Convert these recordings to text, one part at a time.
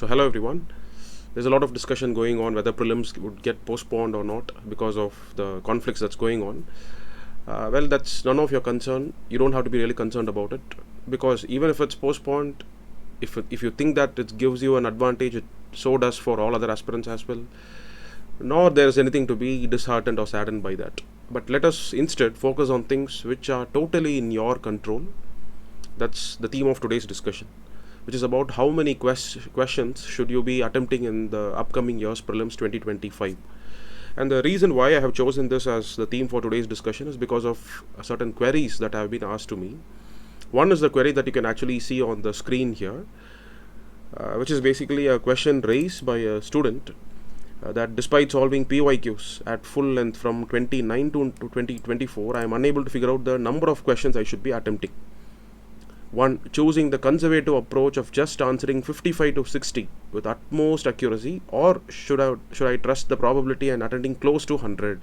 So hello everyone. There's a lot of discussion going on whether prelims would get postponed or not because of the conflicts that's going on. Well, that's none of your concern. You don't have to be really concerned about it, because even if it's postponed, if you think that it gives you an advantage, it so does for all other aspirants as well. Nor there is anything to be disheartened or saddened by that. But let us instead focus on things which are totally in your control. That's the theme of today's discussion, which is about how many questions should you be attempting in the upcoming year's prelims 2025. And the reason why I have chosen this as the theme for today's discussion is because of certain queries that have been asked to me. One is the query that you can actually see on the screen here, which is basically a question raised by a student that despite solving PYQs at full length from 2019 to 2024, I am unable to figure out the number of questions I should be attempting. One, choosing the conservative approach of just answering 55 to 60 with utmost accuracy, or should I trust the probability and attending close to 100,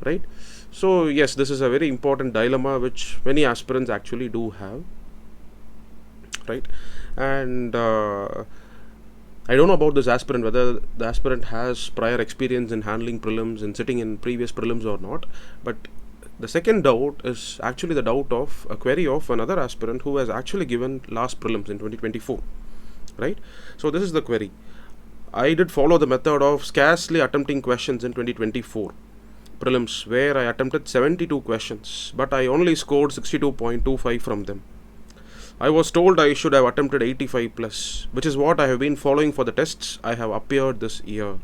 right? So yes, this is a very important dilemma which many aspirants actually do have, right? And I don't know about this aspirant, whether the aspirant has prior experience in handling prelims and sitting in previous prelims or not, but the second doubt is actually the doubt of a query of another aspirant who has actually given last prelims in 2024, right? So this is the query. I did follow the method of scarcely attempting questions in 2024 prelims, where I attempted 72 questions, but I only scored 62.25 from them. I was told I should have attempted 85 plus, which is what I have been following for the tests I have appeared this year.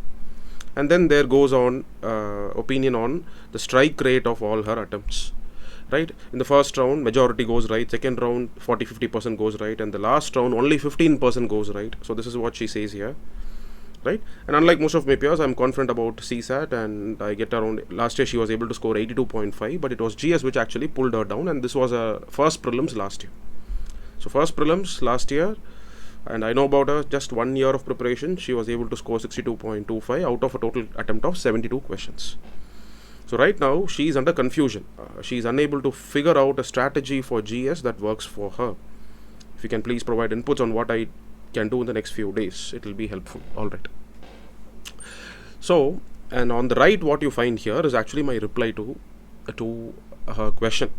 And then there goes on opinion on the strike rate of all her attempts, right? In the first round, majority goes right. Second round, 40-50% goes right. And the last round, only 15% goes right. So this is what she says here, right? And unlike most of my peers, I'm confident about CSAT, and I get around, last year she was able to score 82.5, but it was GS which actually pulled her down, and this was a first prelims last year. So first prelims last year, and I know about her, just 1 year of preparation, she was able to score 62.25 out of a total attempt of 72 questions. So right now, she is under confusion. She is unable to figure out a strategy for GS that works for her. If you can please provide inputs on what I can do in the next few days, it will be helpful. All right. So, and on the right, what you find here is actually my reply to her question.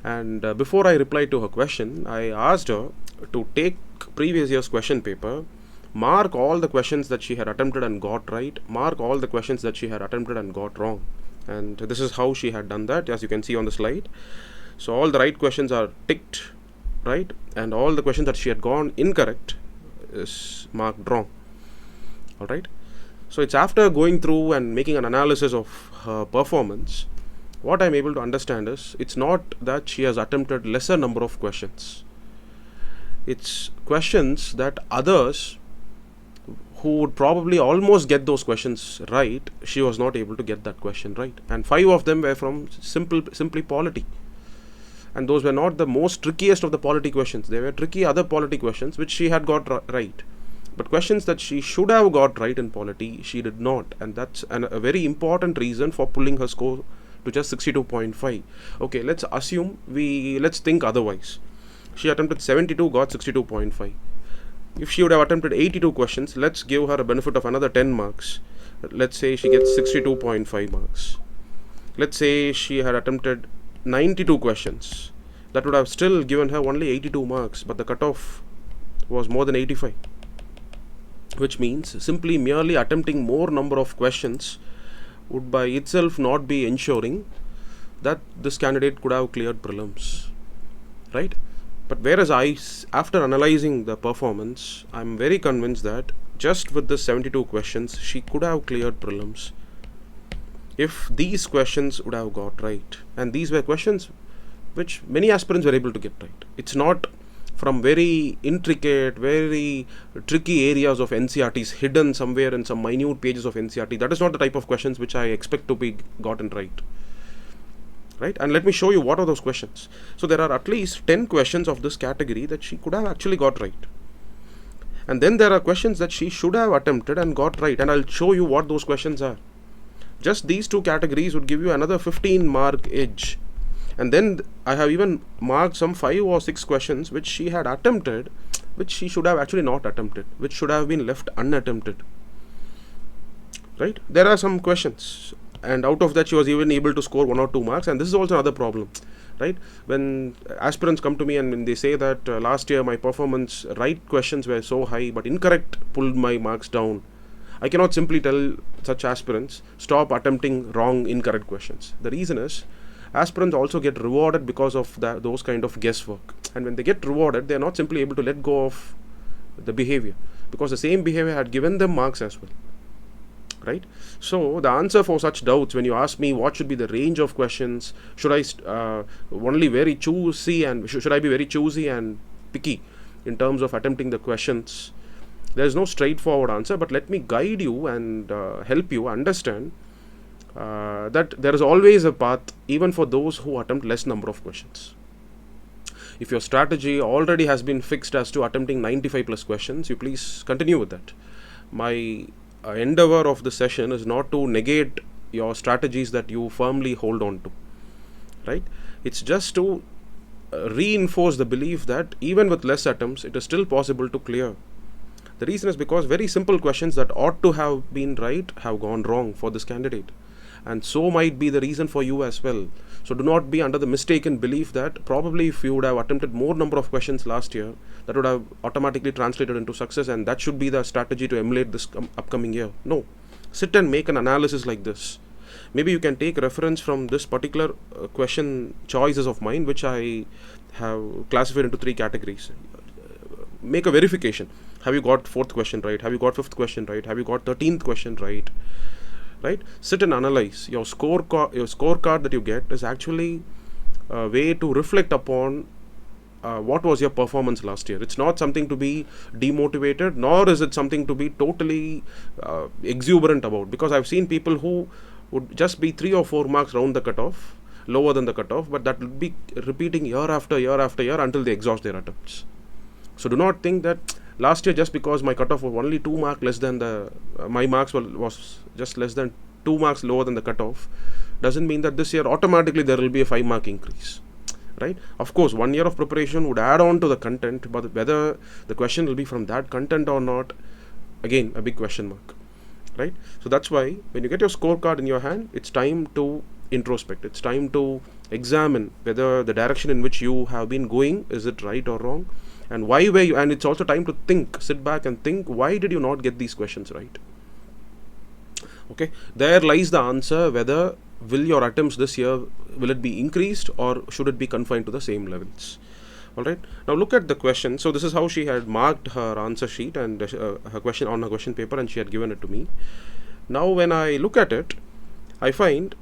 And before I replied to her question, I asked her to take previous year's question paper, mark all the questions that she had attempted and got right, mark all the questions that she had attempted and got wrong. And this is how she had done that, as you can see on the slide. So all the right questions are ticked right, and all the questions that she had gone incorrect is marked wrong. All right. So it's after going through and making an analysis of her performance, what I'm able to understand is it's not that she has attempted lesser number of questions. It's questions that others who would probably almost get those questions right, she was not able to get that question right. And 5 of them were from simply polity. And those were not the most trickiest of the polity questions. They were tricky other polity questions which she had got right. But questions that she should have got right in polity, she did not. And that's a very important reason for pulling her score to just 62.5. Okay, let's assume let's think otherwise. She attempted 72, got 62.5. If she would have attempted 82 questions, let's give her a benefit of another 10 marks. Let's say she gets 62.5 marks. Let's say she had attempted 92 questions. That would have still given her only 82 marks, but the cutoff was more than 85. Which means simply merely attempting more number of questions would by itself not be ensuring that this candidate could have cleared prelims, right? But whereas after analyzing the performance, I'm very convinced that just with the 72 questions, she could have cleared prelims if these questions would have got right. And these were questions which many aspirants were able to get right. It's not from very intricate, very tricky areas of NCRTs hidden somewhere in some minute pages of NCRT. That is not the type of questions which I expect to be gotten right. Right? And let me show you what are those questions. So there are at least 10 questions of this category that she could have actually got right. And then there are questions that she should have attempted and got right. And I'll show you what those questions are. Just these two categories would give you another 15 mark edge. And then I have even marked some 5 or 6 questions which she had attempted which she should have actually not attempted, which should have been left unattempted. Right? There are some questions, and out of that she was even able to score 1 or 2 marks, and this is also another problem. Right? When aspirants come to me and when they say that last year my performance, right questions were so high but incorrect pulled my marks down, I cannot simply tell such aspirants stop attempting wrong, incorrect questions. The reason is aspirants also get rewarded because of those kind of guesswork, and when they get rewarded they are not simply able to let go of the behavior, because the same behavior had given them marks as well. Right? So the answer for such doubts, when you ask me what should be the range of questions, should I only very choosy, and should I be very choosy and picky in terms of attempting the questions, there is no straightforward answer, but let me guide you and help you understand that there is always a path even for those who attempt less number of questions. If your strategy already has been fixed as to attempting 95 plus questions, you please continue with that. My endeavor of the session is not to negate your strategies that you firmly hold on to. Right? It's just to reinforce the belief that even with less attempts it is still possible to clear. The reason is because very simple questions that ought to have been right have gone wrong for this candidate, and so might be the reason for you as well. So do not be under the mistaken belief that probably if you would have attempted more number of questions last year, that would have automatically translated into success, and that should be the strategy to emulate this upcoming year. No. Sit and make an analysis like this. Maybe you can take reference from this particular question choices of mine, which I have classified into 3 categories. Make a verification. Have you got 4th question right? Have you got 5th question right? Have you got 13th question right? Right? Sit and analyze. Your scorecard that you get is actually a way to reflect upon what was your performance last year. It's not something to be demotivated, nor is it something to be totally exuberant about, because I've seen people who would just be 3 or 4 marks round the cutoff, lower than the cutoff, but that will be repeating year after year after year until they exhaust their attempts. So do not think that last year, just because my cutoff was only 2 marks less than my marks was just less than 2 marks lower than the cutoff, doesn't mean that this year automatically there will be a 5 mark increase. Right? Of course, 1 year of preparation would add on to the content, but whether the question will be from that content or not, again, a big question mark. Right? So that's why when you get your scorecard in your hand, it's time to introspect. It's time to examine whether the direction in which you have been going, is it right or wrong, and why were you, and it's also time to think, sit back and think, why did you not get these questions right? Okay, there lies the answer, whether will your attempts this year, will it be increased or should it be confined to the same levels? Alright, now look at the question. So this is how she had marked her answer sheet and her question on her question paper, and she had given it to me. Now when I look at it, I find,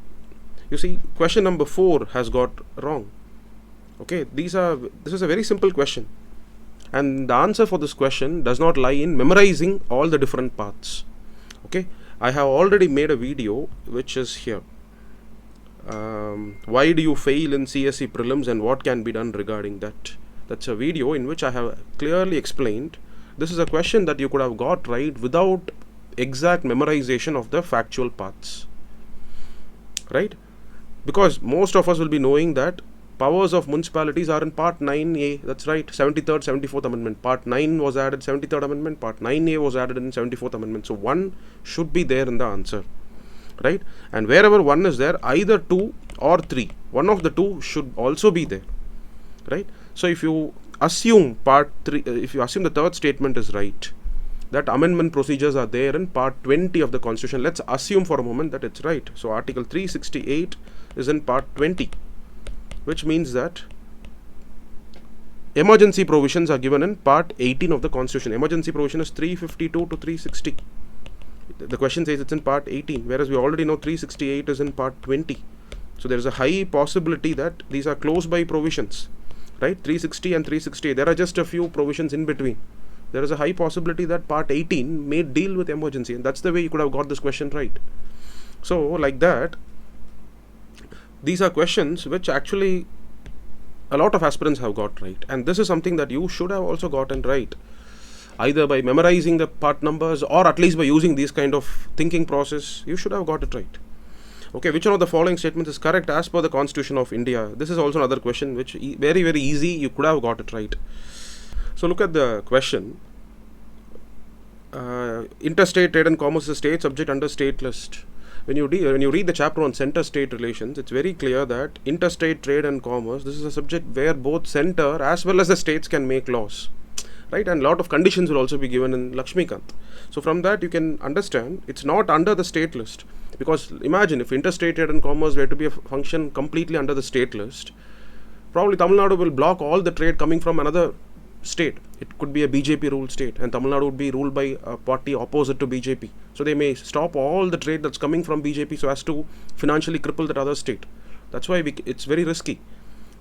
you see, question number 4 has got wrong. Okay, this is a very simple question, and the answer for this question does not lie in memorizing all the different paths. Okay, I have already made a video which is here. Why do you fail in CSE Prelims and what can be done regarding that? That's a video in which I have clearly explained this is a question that you could have got right without exact memorization of the factual paths. Right? Because most of us will be knowing that powers of municipalities are in Part 9A. That's right, 73rd, 74th Amendment. Part 9 was added, 73rd Amendment. Part 9A was added in 74th Amendment. So 1 should be there in the answer. Right? And wherever 1 is there, either 2 or 3, one of the 2 should also be there. Right? So if you assume Part 3, if you assume the 3rd statement is right, that amendment procedures are there in Part 20 of the Constitution, let's assume for a moment that it's right. So Article 368 is in Part 20, which means that emergency provisions are given in Part 18 of the Constitution. Emergency provision is 352 to 360. The question says it's in Part 18, whereas we already know 368 is in Part 20. So there is a high possibility that these are close by provisions. Right? 360 and 368. There are just a few provisions in between. There is a high possibility that Part 18 may deal with emergency, and that's the way you could have got this question right. So like that, these are questions which actually a lot of aspirants have got right, and this is something that you should have also gotten right, either by memorizing the part numbers or at least by using this kind of thinking process. You should have got it right. Okay, which one of the following statements is correct as per the Constitution of India? This is also another question which very, very easy, you could have got it right. So look at the question. Interstate trade and commerce is a state subject under state list. When you read the chapter on center-state relations, it's very clear that interstate trade and commerce, this is a subject where both center as well as the states can make laws, right? And a lot of conditions will also be given in Lakshmikant. So from that you can understand it's not under the state list, because imagine if interstate trade and commerce were to be a function completely under the state list, probably Tamil Nadu will block all the trade coming from another state. It could be a BJP ruled state, and Tamil Nadu would be ruled by a party opposite to BJP. So they may stop all the trade that's coming from BJP so as to financially cripple that other state. That's why it's very risky,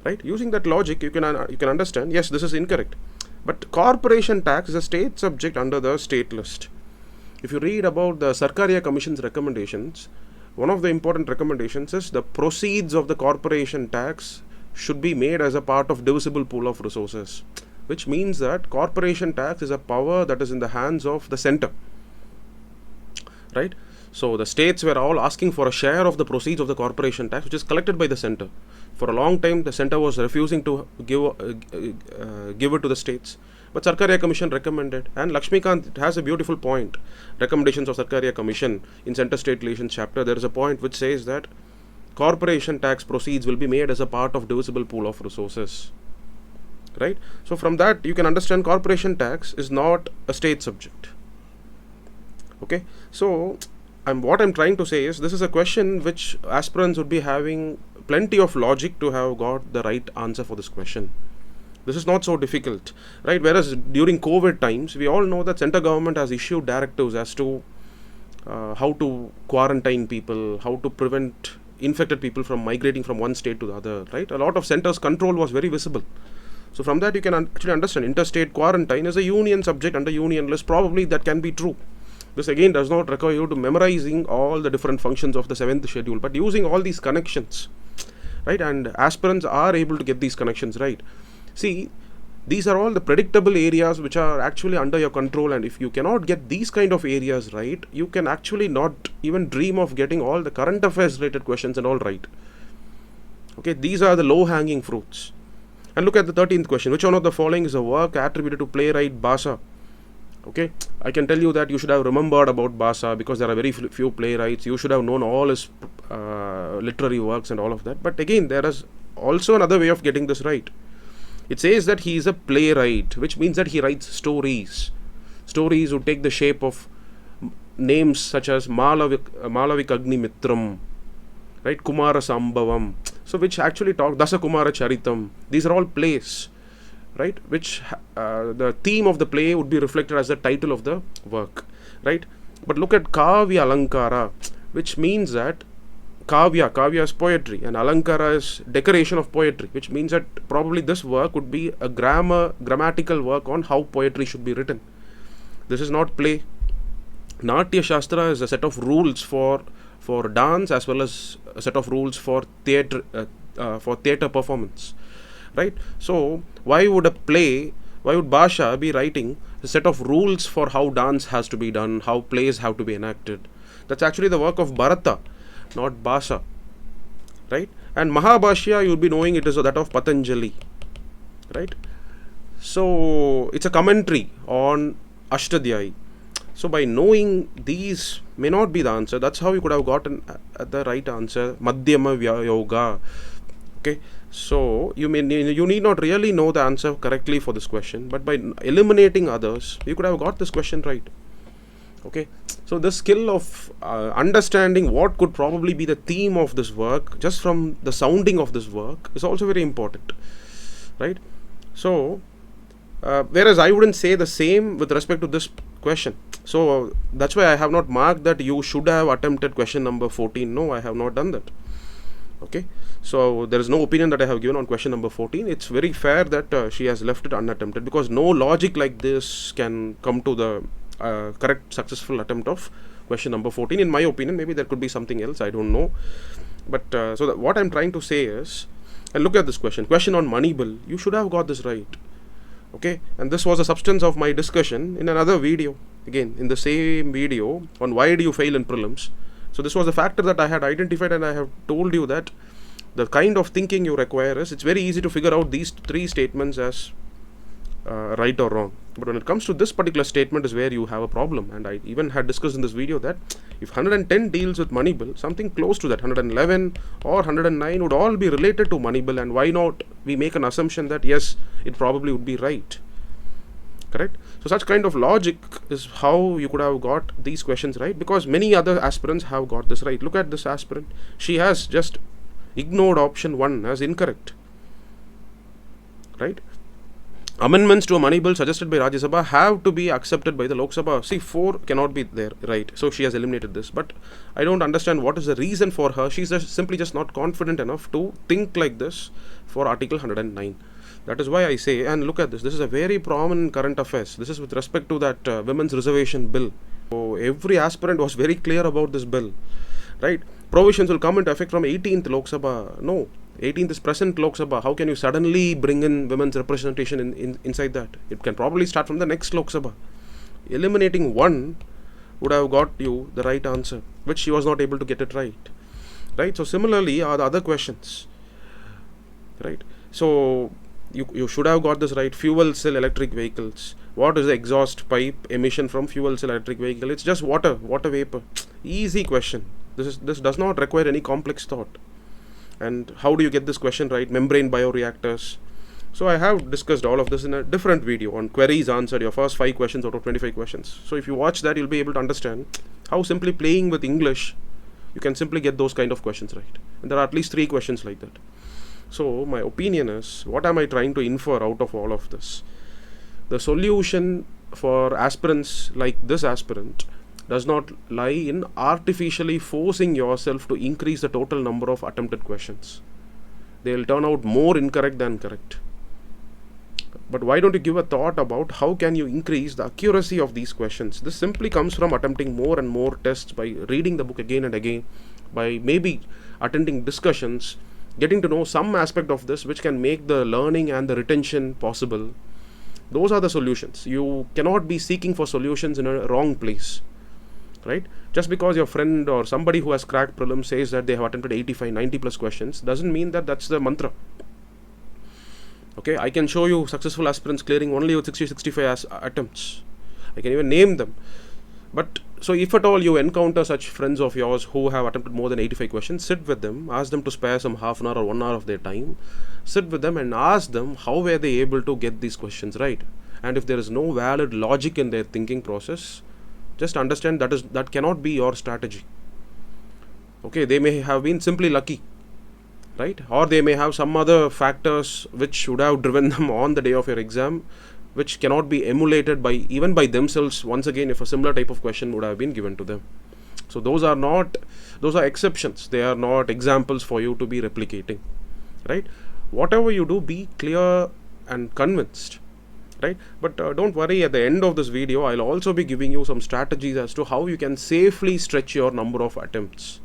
right? Using that logic, you can understand, yes, this is incorrect. But corporation tax is a state subject under the state list. If you read about the Sarkaria Commission's recommendations, one of the important recommendations is the proceeds of the corporation tax should be made as a part of divisible pool of resources, which means that corporation tax is a power that is in the hands of the center, right? So the states were all asking for a share of the proceeds of the corporation tax, which is collected by the center. For a long time, the center was refusing to give it to the states. But Sarkaria Commission recommended, and Lakshmikant has a beautiful point. Recommendations of Sarkaria Commission in Center-State Relations chapter, there is a point which says that corporation tax proceeds will be made as a part of divisible pool of resources, right? So from that you can understand corporation tax is not a state subject. Okay, so what I'm trying to say is this is a question which aspirants would be having plenty of logic to have got the right answer for this question. This is not so difficult, right? Whereas during COVID times, we all know that central government has issued directives as to how to quarantine people, how to prevent infected people from migrating from one state to the other, right? A lot of centers' control was very visible. So from that you can actually understand interstate quarantine is a union subject under union list. Probably that can be true. This again does not require you to memorizing all the different functions of the 7th schedule, but using all these connections, right? And aspirants are able to get these connections right. See, these are all the predictable areas which are actually under your control, and if you cannot get these kind of areas right, you can actually not even dream of getting all the current affairs related questions and all right. Okay, these are the low hanging fruits. And look at the 13th question. Which one of the following is a work attributed to playwright Basa? Okay, I can tell you that you should have remembered about Basa because there are very few playwrights. You should have known all his literary works and all of that. But again, there is also another way of getting this right. It says that he is a playwright, which means that he writes stories. Stories would take the shape of names such as Malavik Agni Mitram, right? Kumara Sambhavam. So which actually talk Dasa Kumara Charitam. These are all plays, right? Which the theme of the play would be reflected as the title of the work, right? But look at Kavya Alankara, which means that Kavya is poetry and Alankara is decoration of poetry, which means that probably this work would be a grammatical work on how poetry should be written. This is not play. Natya Shastra is a set of rules for dance as well as a set of rules for theatre performance, right? So why would Bhasha be writing a set of rules for how dance has to be done, how plays have to be enacted? That's actually the work of Bharata, not Bhasha, right? And Mahabhashya, you'll be knowing it is that of Patanjali, right? So it's a commentary on Ashtadhyayi. So by knowing these may not be the answer, that's how you could have gotten the right answer, Madhyama Yoga. Okay, so you need not really know the answer correctly for this question, but by eliminating others, you could have got this question right. Okay, so the skill of understanding what could probably be the theme of this work just from the sounding of this work is also very important, right? So whereas I wouldn't say the same with respect to this question. So that's why I have not marked that you should have attempted question number 14. No, I have not done that. Okay, so there is no opinion that I have given on question number 14. It's very fair that she has left it unattempted, because no logic like this can come to the correct successful attempt of question number 14. In my opinion, maybe there could be something else, I don't know. But so what I'm trying to say is, and look at this question on money bill, you should have got this right. Okay, and this was the substance of my discussion in another video, again in the same video on why do you fail in prelims. So this was the factor that I had identified, and I have told you that the kind of thinking you require is, it's very easy to figure out these three statements as right or wrong. But when it comes to this particular statement is where you have a problem. And I even had discussed in this video that if 110 deals with money bill, something close to that, 111 or 109 would all be related to money bill, and why not we make an assumption that yes, it probably would be right. Correct? So such kind of logic is how you could have got these questions right, because many other aspirants have got this right. Look at this aspirant. She has just ignored option 1 as incorrect. Right? Amendments to a money bill suggested by Rajya Sabha have to be accepted by the Lok Sabha. See, 4 cannot be there, right? So she has eliminated this. But I don't understand what is the reason for her. She's simply just not confident enough to think like this for Article 109. That is why I say, and look at this. This is a very prominent current affairs. This is with respect to that women's reservation bill. So every aspirant was very clear about this bill, right? Provisions will come into effect from 18th Lok Sabha. No. 18th is present Lok Sabha. How can you suddenly bring in women's representation inside that? It can probably start from the next Lok Sabha. Eliminating 1 would have got you the right answer, which she was not able to get it right. Right? So similarly are the other questions. Right? So you should have got this right. Fuel cell electric vehicles. What is the exhaust pipe emission from fuel cell electric vehicle? It's just water vapor. Easy question. This does not require any complex thought. And how do you get this question right? Membrane bioreactors. So I have discussed all of this in a different video on queries answered, your first 5 questions out of 25 questions. So if you watch that, you'll be able to understand how simply playing with English, you can simply get those kind of questions right. And there are at least 3 questions like that. So my opinion is, what am I trying to infer out of all of this? The solution for aspirants like this aspirant does not lie in artificially forcing yourself to increase the total number of attempted questions. They will turn out more incorrect than correct. But why don't you give a thought about how can you increase the accuracy of these questions? This simply comes from attempting more and more tests, by reading the book again and again, by maybe attending discussions, getting to know some aspect of this which can make the learning and the retention possible. Those are the solutions. You cannot be seeking for solutions in a wrong place. Right? Just because your friend or somebody who has cracked prelims says that they have attempted 85, 90 plus questions doesn't mean that that's the mantra. Okay, I can show you successful aspirants clearing only with 60, 65 attempts. I can even name them. But so if at all you encounter such friends of yours who have attempted more than 85 questions, sit with them, ask them to spare some half an hour or 1 hour of their time. Sit with them and ask them how were they able to get these questions right. And if there is no valid logic in their thinking process, just understand that cannot be your strategy. Okay, they may have been simply lucky, right? Or they may have some other factors which would have driven them on the day of your exam, which cannot be emulated by even by themselves once again if a similar type of question would have been given to them. So those are exceptions. They are not examples for you to be replicating, right? Whatever you do, be clear and convinced. Right? But don't worry, at the end of this video, I'll also be giving you some strategies as to how you can safely stretch your number of attempts.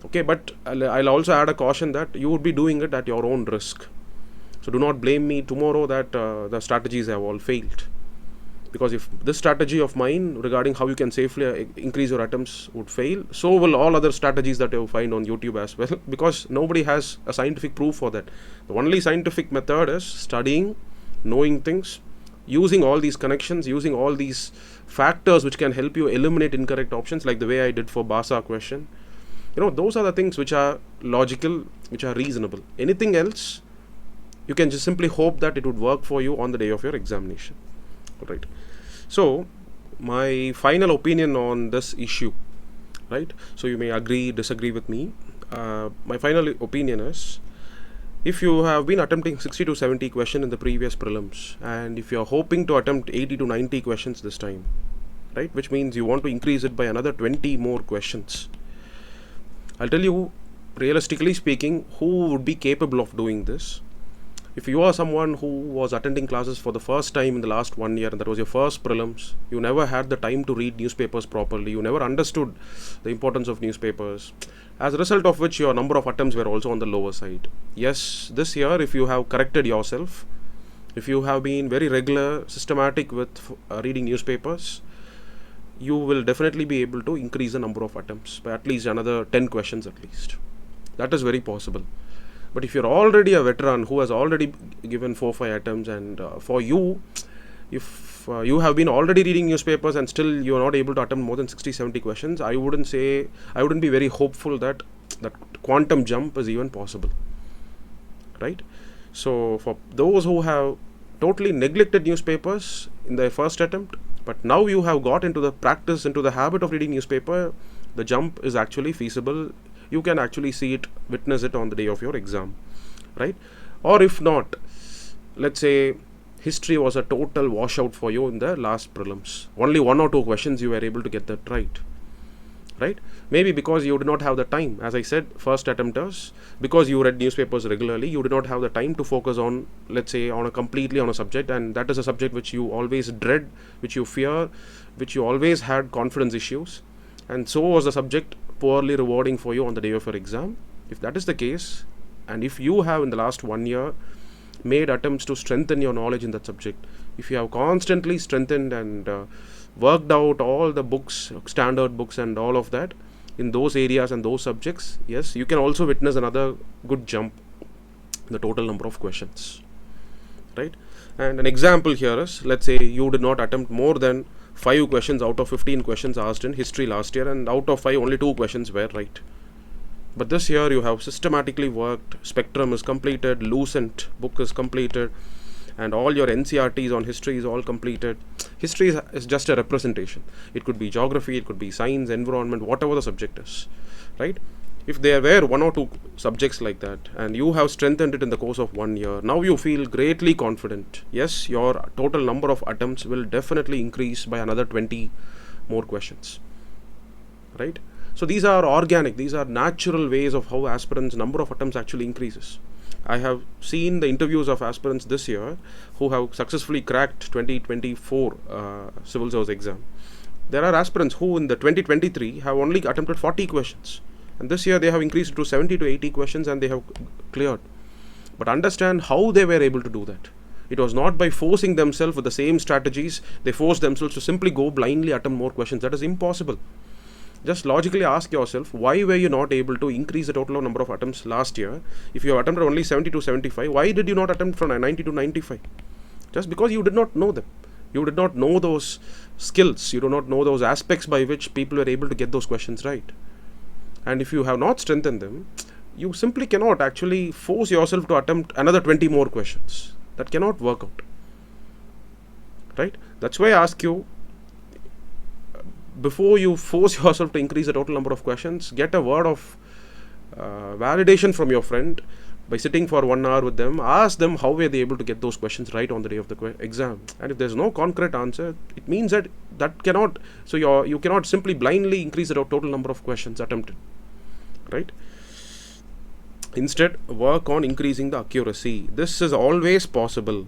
Okay, but I'll also add a caution that you would be doing it at your own risk. So do not blame me tomorrow that the strategies have all failed. Because if this strategy of mine regarding how you can safely increase your attempts would fail, so will all other strategies that you find on YouTube as well. Because nobody has a scientific proof for that. The only scientific method is studying, knowing things, using all these connections, using all these factors which can help you eliminate incorrect options, like the way I did for Basa question. Those are the things which are logical, which are reasonable. Anything else, you can just simply hope that it would work for you on the day of your examination. Right? So my final opinion on this issue, right? So you may agree, disagree with me. My final opinion is, if you have been attempting 60 to 70 questions in the previous prelims, and if you are hoping to attempt 80 to 90 questions this time, right, which means you want to increase it by another 20 more questions, I'll tell you, realistically speaking, who would be capable of doing this. If you are someone who was attending classes for the first time in the last 1 year, and that was your first prelims, you never had the time to read newspapers properly, you never understood the importance of newspapers, as a result of which your number of attempts were also on the lower side. Yes, this year, if you have corrected yourself, if you have been very regular, systematic with reading newspapers, you will definitely be able to increase the number of attempts by at least another 10 questions at least. That is very possible. But if you're already a veteran who has already given 4-5 attempts, and for you, if you have been already reading newspapers and still you are not able to attempt more than 60-70 questions, I wouldn't be very hopeful that that quantum jump is even possible, right? So for those who have totally neglected newspapers in their first attempt, but now you have got into the practice, into the habit of reading newspaper, the jump is actually feasible. You can actually see it, witness it on the day of your exam, right? Or if not, let's say history was a total washout for you in the last prelims. Only 1 or 2 questions you were able to get that right? Maybe because you did not have the time. As I said, first attempters, because you read newspapers regularly, you did not have the time to focus on, let's say, completely on a subject, and that is a subject which you always dread, which you fear, which you always had confidence issues, and so was the subject poorly rewarding for you on the day of your exam. If that is the case, and if you have in the last 1 year made attempts to strengthen your knowledge in that subject, if you have constantly strengthened and worked out all the books, standard books and all of that in those areas and those subjects, yes, you can also witness another good jump in the total number of questions, right? And an example here is, let's say you did not attempt more than 5 questions out of 15 questions asked in history last year, and out of 5 only 2 questions were right. But this year you have systematically worked, Spectrum is completed, Lucent book is completed, and all your NCRTs on history is all completed. History is just a representation. It could be geography, it could be science, environment, whatever the subject is, right? If there were 1 or 2 subjects like that, and you have strengthened it in the course of 1 year, now you feel greatly confident. Yes, your total number of attempts will definitely increase by another 20 more questions, right? So these are organic, these are natural ways of how aspirants' number of attempts actually increases. I have seen the interviews of aspirants this year who have successfully cracked 2024 civil service exam. There are aspirants who in the 2023 have only attempted 40 questions, and this year they have increased to 70 to 80 questions and they have cleared. But understand how they were able to do that. It was not by forcing themselves with the same strategies. They forced themselves to simply go blindly attempt more questions. That is impossible. Just logically ask yourself, why were you not able to increase the total number of attempts last year? If you have attempted only 70 to 75, why did you not attempt from 90 to 95? Just because you did not know them. You did not know those skills. You do not know those aspects by which people were able to get those questions right. And if you have not strengthened them, you simply cannot actually force yourself to attempt another 20 more questions. That cannot work out, right? That's why I ask you, before you force yourself to increase the total number of questions, get a word of validation from your friend by sitting for 1 hour with them. Ask them how were they able to get those questions right on the day of the exam. And if there's no concrete answer, it means that cannot, so you cannot simply blindly increase the total number of questions attempted, right? Instead, work on increasing the accuracy. This is always possible.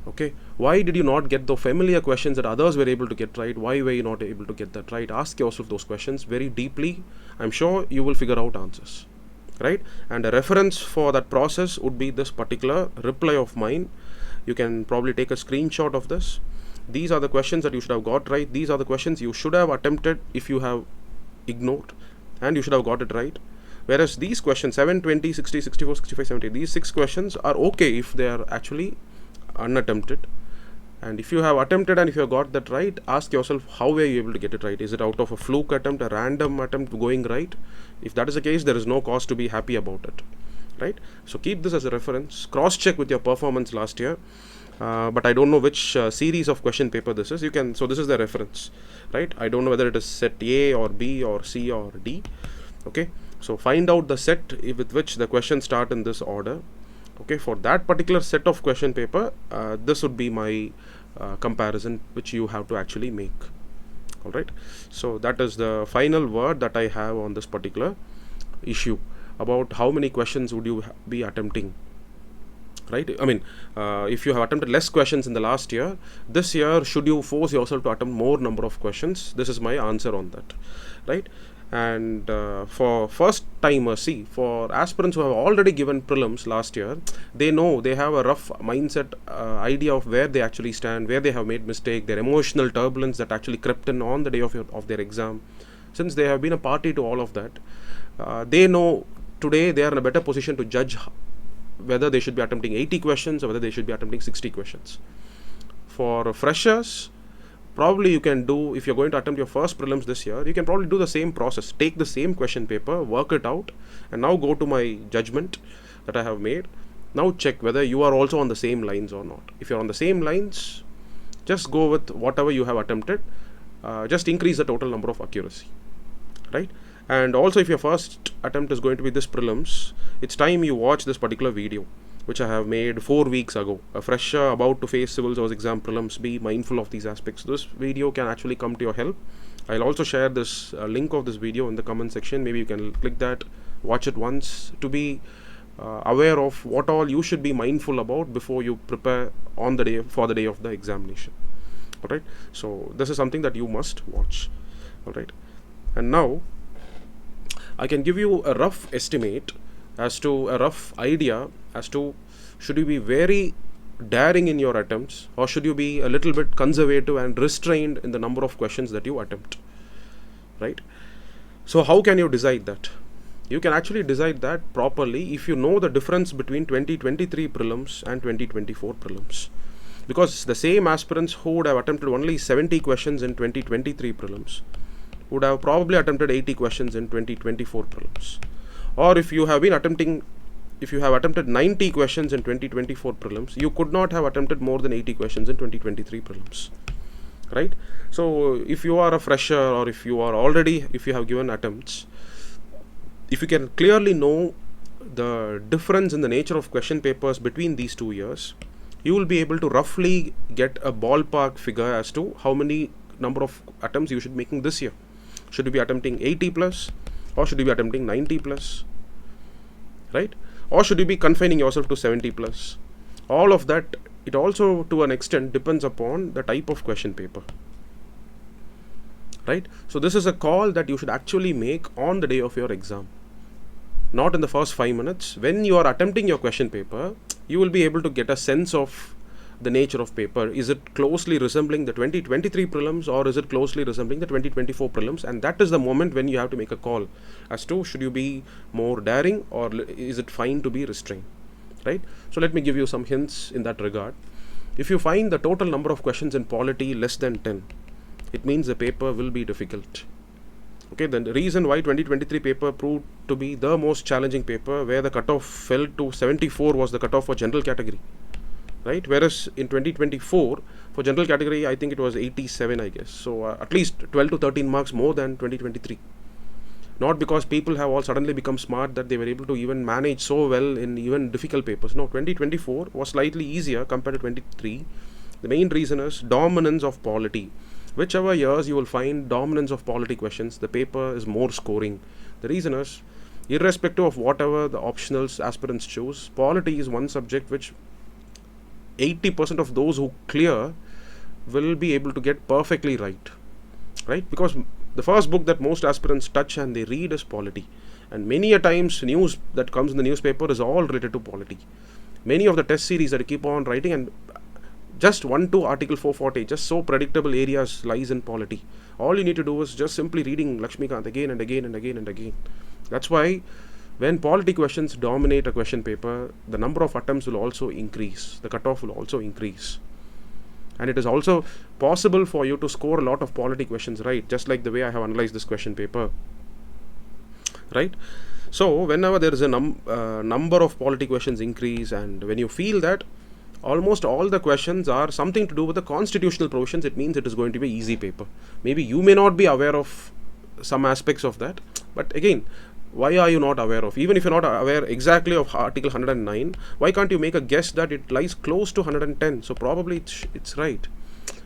Okay, why did you not get the familiar questions that others were able to get right? Why were you not able to get that right? Ask yourself those questions very deeply. I'm sure you will figure out answers, right? And a reference for that process would be this particular reply of mine. You can probably take a screenshot of this. These are the questions that you should have got right. These are the questions you should have attempted if you have ignored, and you should have got it right. Whereas these questions, 7, 20, 60, 64, 65, 70, these 6 questions are okay if they are actually unattempted. And if you have attempted and if you have got that right, ask yourself, how were you able to get it right? Is it out of a fluke attempt, a random attempt going right? If that is the case, there is no cause to be happy about it, right? So keep this as a reference. Cross check with your performance last year, but I don't know which series of question paper this is. So this is the reference, right? I don't know whether it is set A or B or C or D. Okay, so find out the set with which the questions start in this order. Okay, for that particular set of question paper, this would be my comparison which you have to actually make. All right, so that is the final word that I have on this particular issue about how many questions would you be attempting, right? I mean, if you have attempted less questions in the last year, this year should you force yourself to attempt more number of questions? This is my answer on that, right? And for first timers, for aspirants who have already given prelims last year, they know, they have a rough mindset idea of where they actually stand, where they have made mistake, their emotional turbulence that actually crept in on the day of their exam. Since they have been a party to all of that, they know today they are in a better position to judge whether they should be attempting 80 questions or whether they should be attempting 60 questions. For freshers, probably you can do, if you're going to attempt your first prelims this year, you can probably do the same process. Take the same question paper, work it out, and now go to my judgment that I have made. Now check whether you are also on the same lines or not. If you're on the same lines, just go with whatever you have attempted. Just increase the total number of accuracy, right? And also, if your first attempt is going to be this prelims, it's time you watch this particular video, which I have made 4 weeks ago. A fresher about to face civil service exam prelims, be mindful of these aspects. This video can actually come to your help. I'll also share this link of this video in the comment section. Maybe you can click that, watch it once to be aware of what all you should be mindful about before you prepare on the day for the day of the examination. Alright, so this is something that you must watch. Alright, and now I can give you a rough estimate as to a rough idea as to should you be very daring in your attempts or should you be a little bit conservative and restrained in the number of questions that you attempt, right? So how can you decide that? You can actually decide that properly if you know the difference between 2023 prelims and 2024 prelims, because the same aspirants who would have attempted only 70 questions in 2023 prelims would have probably attempted 80 questions in 2024 prelims. Or if you have attempted 90 questions in 2024 prelims, you could not have attempted more than 80 questions in 2023 prelims, right? So if you are a fresher or if you have given attempts, if you can clearly know the difference in the nature of question papers between these 2 years, you will be able to roughly get a ballpark figure as to how many number of attempts you should be making this year. Should you be attempting 80 plus or should you be attempting 90 plus, right? Or should you be confining yourself to 70 plus? All of that, it also to an extent depends upon the type of question paper, right? So this is a call that you should actually make on the day of your exam, not in the first 5 minutes. When you are attempting your question paper, you will be able to get a sense of the nature of paper. Is it closely resembling the 2023 prelims or is it closely resembling the 2024 prelims? And that is the moment when you have to make a call as to should you be more daring or is it fine to be restrained, right? So let me give you some hints in that regard. If you find the total number of questions in polity less than 10, it means the paper will be difficult. Okay, then the reason why 2023 paper proved to be the most challenging paper, where the cutoff fell to 74 was the cutoff for general category, right? Whereas in 2024 for general category, I think it was 87, I guess. So at least 12 to 13 marks more than 2023. Not because people have all suddenly become smart that they were able to even manage so well in even difficult papers. No, 2024 was slightly easier compared to 23. The main reason is dominance of polity. Whichever years you will find dominance of polity questions, the paper is more scoring. The reason is, irrespective of whatever the optionals aspirants choose, polity is one subject which 80% of those who clear will be able to get perfectly right? Because the first book that most aspirants touch and they read is polity. And many a times news that comes in the newspaper is all related to polity. Many of the test series that you keep on writing, and just 1-2 article 440, just so predictable areas lies in polity. All you need to do is just simply reading Lakshmikant again and again and again and again. That's why when polity questions dominate a question paper, the number of attempts will also increase. The cutoff will also increase. And it is also possible for you to score a lot of polity questions right, just like the way I have analyzed this question paper, right? So whenever there is a number of polity questions increase, and when you feel that almost all the questions are something to do with the constitutional provisions, it means it is going to be easy paper. Maybe you may not be aware of some aspects of that, but again, why are you not aware of? Even if you're not aware exactly of Article 109, why can't you make a guess that it lies close to 110? So probably it's right,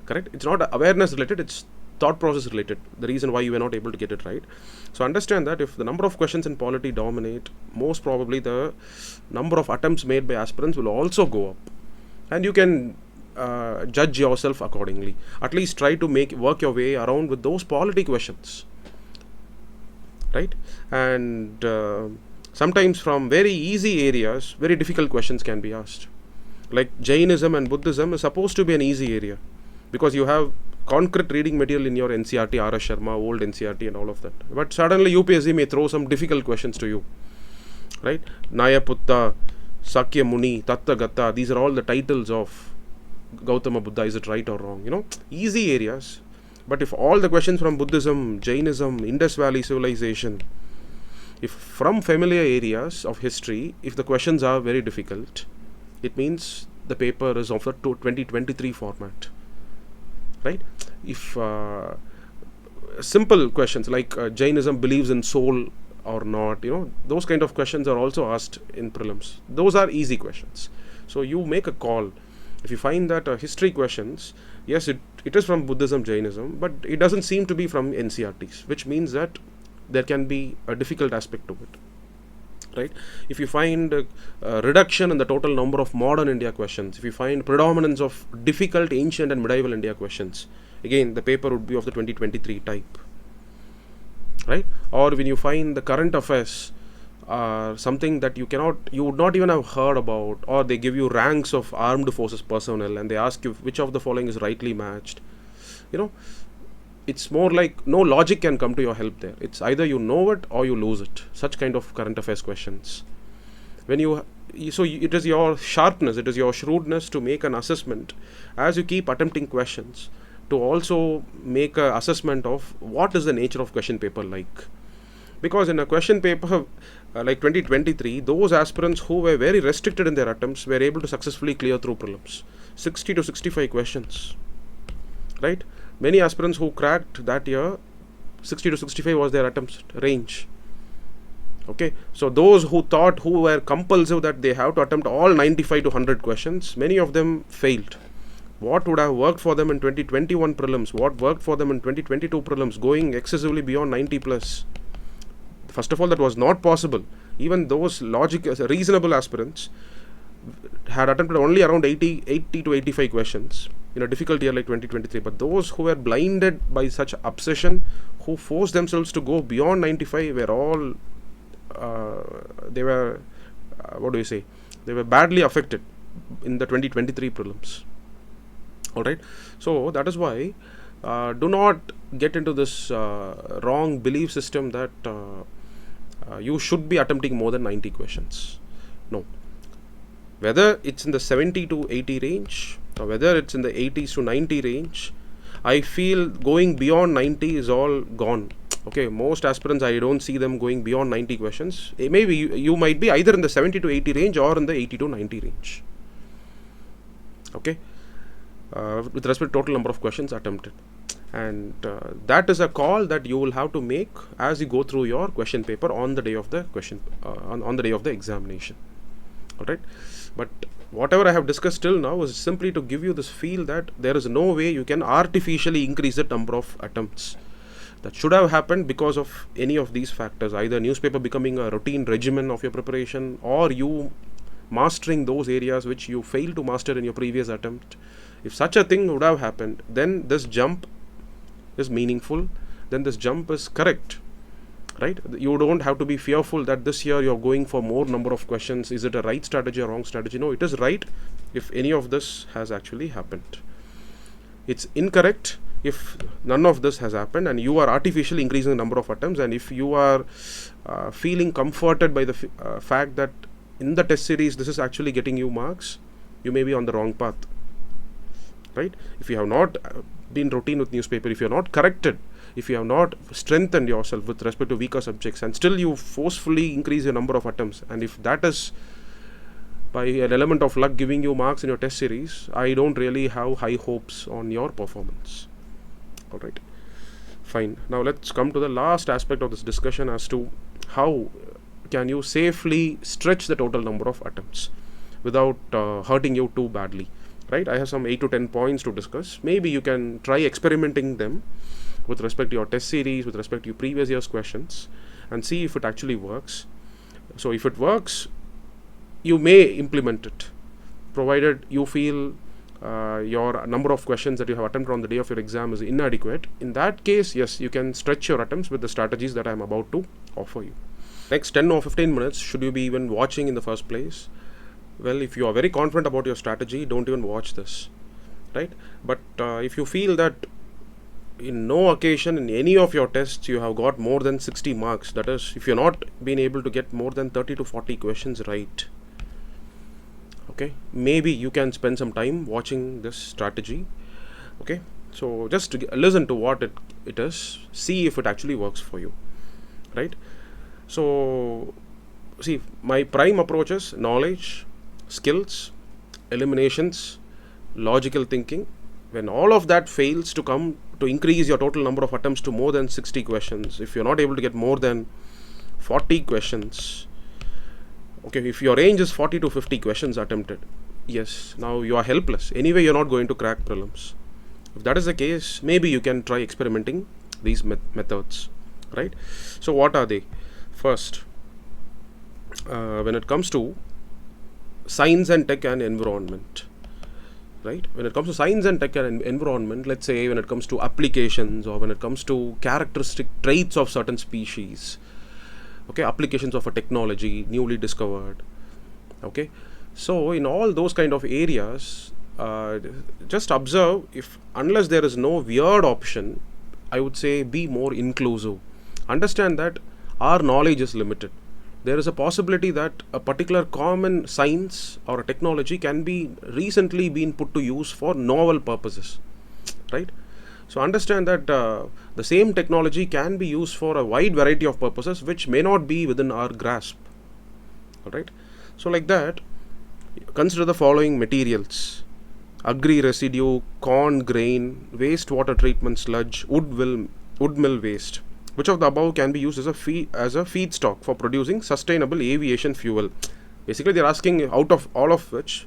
correct? It's not awareness related, it's thought process related, the reason why you were not able to get it right. So understand that if the number of questions in polity dominate, most probably the number of attempts made by aspirants will also go up. And you can judge yourself accordingly. At least try to work your way around with those polity questions, right? And sometimes from very easy areas, very difficult questions can be asked. Like Jainism and Buddhism is supposed to be an easy area because you have concrete reading material in your NCRT, R.S. Sharma, old NCRT and all of that. But suddenly UPSC may throw some difficult questions to you, right? Nayaputta, Sakya Muni, Tathagata, these are all the titles of Gautama Buddha. Is it right or wrong? Easy areas. But if all the questions from Buddhism, Jainism, Indus Valley civilization, if from familiar areas of history, if the questions are very difficult, it means the paper is of the 2023 format, right? If simple questions like Jainism believes in soul or not, those kind of questions are also asked in prelims. Those are easy questions. So you make a call. If you find that history questions, yes, it is from Buddhism, Jainism, but it doesn't seem to be from NCRTs, which means that there can be a difficult aspect to it, right? If you find a reduction in the total number of modern India questions, if you find predominance of difficult ancient and medieval India questions, again the paper would be of the 2023 type, right? Or when you find the current affairs something that you would not even have heard about, or they give you ranks of armed forces personnel and they ask you which of the following is rightly matched, it's more like no logic can come to your help there. It's either you know it or you lose it. Such kind of current affairs questions. So it is your sharpness, it is your shrewdness to make an assessment as you keep attempting questions, to also make an assessment of what is the nature of question paper like. Because in a question paper like 2023, those aspirants who were very restricted in their attempts were able to successfully clear through prelims. 60 to 65 questions, right? Many aspirants who cracked that year, 60 to 65 was their attempt range. Okay, so those who were compulsive that they have to attempt all 95 to 100 questions, many of them failed. What would have worked for them in 2021 prelims, what worked for them in 2022 prelims, going excessively beyond 90 plus. First of all, that was not possible. Even those reasonable aspirants had attempted only around 80 to 85 questions in a difficult year like 2023. But those who were blinded by such obsession, who forced themselves to go beyond 95, were all, they were badly affected in the 2023 prelims. Alright, so that is why do not get into this wrong belief system that you should be attempting more than 90 questions. No. Whether it's in the 70 to 80 range, or whether it's in the 80s to 90 range, I feel going beyond 90 is all gone. Okay, most aspirants, I don't see them going beyond 90 questions. Maybe you might be either in the 70 to 80 range or in the 80 to 90 range. Okay, with respect to total number of questions attempted. And that is a call that you will have to make as you go through your question paper on the day of the on the day of the examination. Alright, but whatever I have discussed till now is simply to give you this feel that there is no way you can artificially increase the number of attempts. That should have happened because of any of these factors, either newspaper becoming a routine regimen of your preparation, or you mastering those areas which you failed to master in your previous attempt. If such a thing would have happened, then this jump is meaningful, then this jump is correct, right? You don't have to be fearful that this year you're going for more number of questions. Is it a right strategy or wrong strategy? No, it is right if any of this has actually happened. It's incorrect if none of this has happened and you are artificially increasing the number of attempts, and if you are feeling comforted by the fact that in the test series this is actually getting you marks, you may be on the wrong path, right? If you have not been routine with newspaper, if you are not corrected, if you have not strengthened yourself with respect to weaker subjects, and still you forcefully increase your number of attempts, and if that is by an element of luck giving you marks in your test series, I don't really have high hopes on your performance. Alright, fine. Now let's come to the last aspect of this discussion as to how can you safely stretch the total number of attempts without hurting you too badly. Right, I have some 8 to 10 points to discuss. Maybe you can try experimenting them with respect to your test series, with respect to your previous year's questions, and see if it actually works. So if it works, you may implement it, provided you feel your number of questions that you have attempted on the day of your exam is inadequate. In that case, yes, you can stretch your attempts with the strategies that I am about to offer you. Next 10 or 15 minutes, should you be even watching in the first place? Well, if you are very confident about your strategy, don't even watch this, right? But if you feel that in no occasion in any of your tests you have got more than 60 marks. That is, if you're not been able to get more than 30 to 40 questions right, okay, maybe you can spend some time watching this strategy. Okay, so just to listen to what it is, see if it actually works for you, right? So see, my prime approach is knowledge, skills, eliminations, logical thinking. When all of that fails to come to increase your total number of attempts to more than 60 questions, if you're not able to get more than 40 questions, okay, if your range is 40 to 50 questions attempted, yes, now you are helpless. Anyway, you're not going to crack prelims. If that is the case, maybe you can try experimenting these methods, right? So what are they? First, when it comes to science and tech and environment, right? When it comes to science and tech and environment, let's say when it comes to applications or when it comes to characteristic traits of certain species, okay, applications of a technology newly discovered, okay, so in all those kind of areas, just observe, if unless there is no weird option, I would say be more inclusive. Understand that our knowledge is limited. There is a possibility that a particular common science or a technology can be recently been put to use for novel purposes, right? So understand that the same technology can be used for a wide variety of purposes which may not be within our grasp, all right? So like that, consider the following materials: agri residue, corn grain, wastewater treatment sludge, wood mill waste. Which of the above can be used as a feedstock for producing sustainable aviation fuel? Basically, they are asking out of all of which,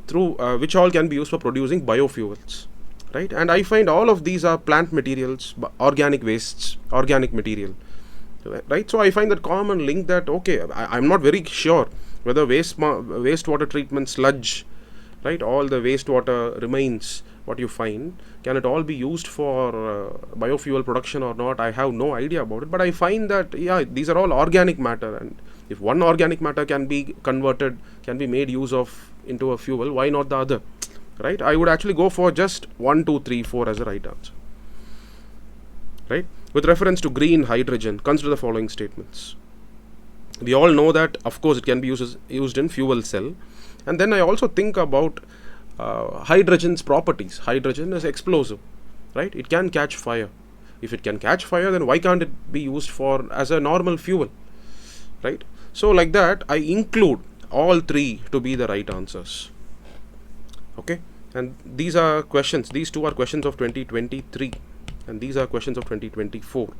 through which all can be used for producing biofuels, right? And I find all of these are plant materials, organic wastes, organic material, right? So I find that common link that, okay, I'm not very sure whether wastewater treatment sludge, right, all the wastewater remains, what you find, can it all be used for biofuel production or not? I have no idea about it, but I find that, yeah, these are all organic matter, and if one organic matter can be converted, can be made use of into a fuel, why not the other, right? I would actually go for just 1, 2, 3, 4 as a right answer, right? With reference to green hydrogen, consider the following statements. We all know that, of course, it can be used in fuel cell. And then I also think about hydrogen's properties. Hydrogen is explosive, right? It can catch fire. If it can catch fire, then why can't it be used as a normal fuel, right? So like that, I include all three to be the right answers, okay? And these are questions, these two are questions of 2023, and these are questions of 2024.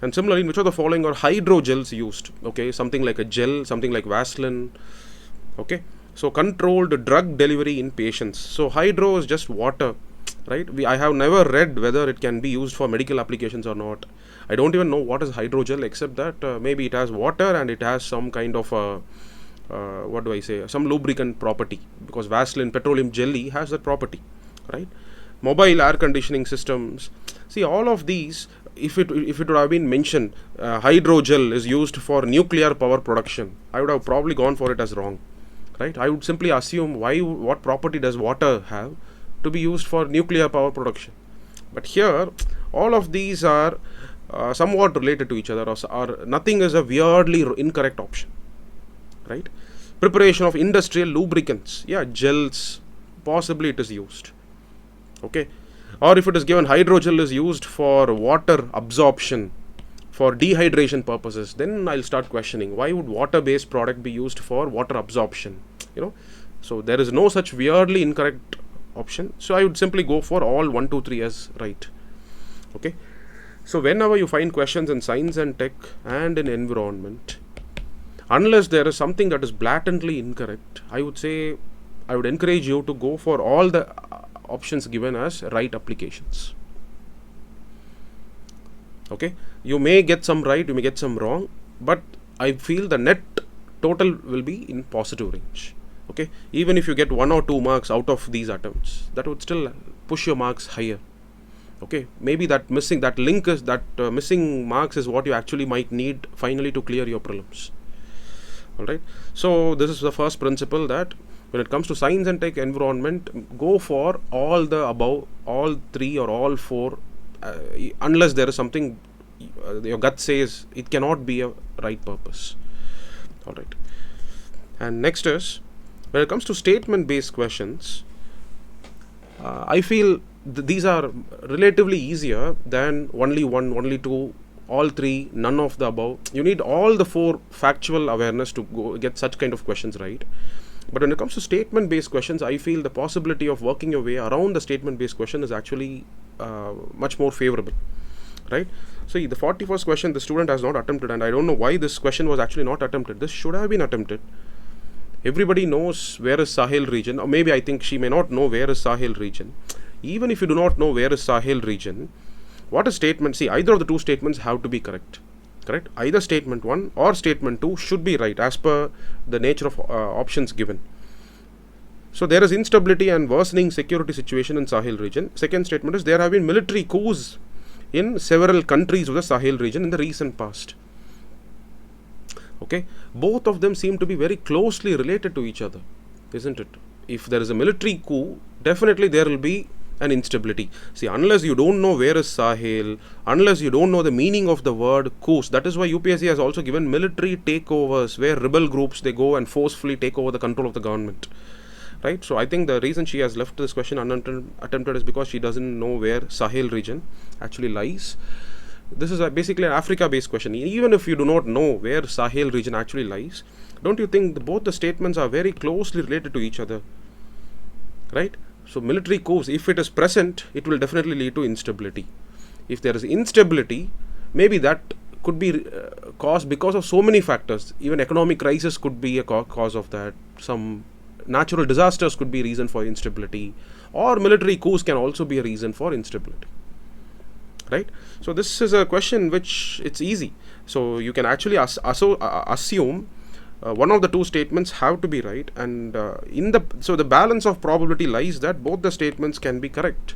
And similarly, in which of the following are hydrogels used? Okay, something like a gel, something like Vaseline, okay? So controlled drug delivery in patients. So hydro is just water, right? I have never read whether it can be used for medical applications or not. I don't even know what is hydrogel, except that maybe it has water and it has some kind of some lubricant property, because Vaseline, petroleum jelly, has that property, right? Mobile air conditioning systems. See, all of these, if it would have been mentioned, hydrogel is used for nuclear power production, I would have probably gone for it as wrong, right? I would simply assume what property does water have to be used for nuclear power production. But here, all of these are somewhat related to each other, or nothing is a weirdly incorrect option, right? Preparation of industrial lubricants, yeah, gels, possibly it is used, okay? Or if it is given hydrogel is used for water absorption, for dehydration purposes, then I'll start questioning, why would water-based product be used for water absorption, So there is no such weirdly incorrect option. So I would simply go for all 1, 2, 3 as right, okay? So whenever you find questions in science and tech and in environment, unless there is something that is blatantly incorrect, I would encourage you to go for all the options given as right applications, okay? You may get some right, you may get some wrong, but I feel the net total will be in positive range, okay? Even if you get 1 or 2 marks out of these attempts, that would still push your marks higher, okay? Maybe that missing marks is what you actually might need finally to clear your prelims, all right? So this is the first principle, that When it comes to science and tech environment, go for all the above, all three or all four, unless there is something your gut says it cannot be a right purpose. Alright. And next is, when it comes to statement based questions, I feel these are relatively easier than only one, only two, all three, none of the above. You need all the four factual awareness to go get such kind of questions right. But when it comes to statement based questions, I feel the possibility of working your way around the statement based question is actually much more favorable, right? So the 41st question the student has not attempted, and I don't know why this question was actually not attempted. This should have been attempted. Everybody knows where is Sahel region, or maybe I think she may not know where is Sahel region. Even if you do not know where is Sahel region, what is statement? See, either of the two statements have to be correct. Correct? Either statement 1 or statement 2 should be right as per the nature of options given. So there is instability and worsening security situation in Sahel region. Second statement is there have been military coups in several countries of the Sahel region in the recent past. Okay, both of them seem to be very closely related to each other, isn't it? If there is a military coup, definitely there will be an instability. See, unless you don't know where is Sahel, unless you don't know the meaning of the word coups, that is why UPSC has also given military takeovers, where rebel groups, they go and forcefully take over the control of the government, right? So I think the reason she has left this question unattempted is because she doesn't know where Sahel region actually lies. This is basically an Africa based question. Even if you do not know where Sahel region actually lies, don't you think both the statements are very closely related to each other, right? So military coups, if it is present, it will definitely lead to instability. If there is instability, maybe that could be caused because of so many factors. Even economic crisis could be a cause of that. Some natural disasters could be a reason for instability, or military coups can also be a reason for instability, right? So this is a question which it's easy. So you can actually assume one of the two statements have to be right, and so the balance of probability lies that both the statements can be correct,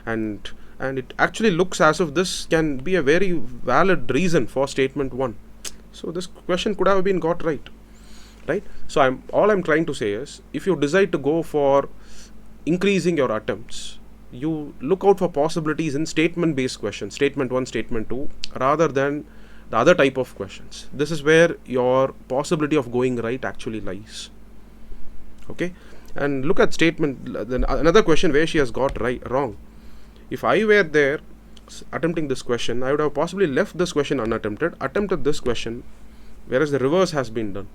and it actually looks as if this can be a very valid reason for statement 1. So this question could have been got right. So all I'm trying to say is, if you decide to go for increasing your attempts, you look out for possibilities in statement based questions, statement 1, statement 2, rather than the other type of questions. This is where your possibility of going right actually lies. Okay, and look at another question where she has got wrong. If I were there attempting this question, I would have possibly left this question unattempted, attempted this question, whereas the reverse has been done.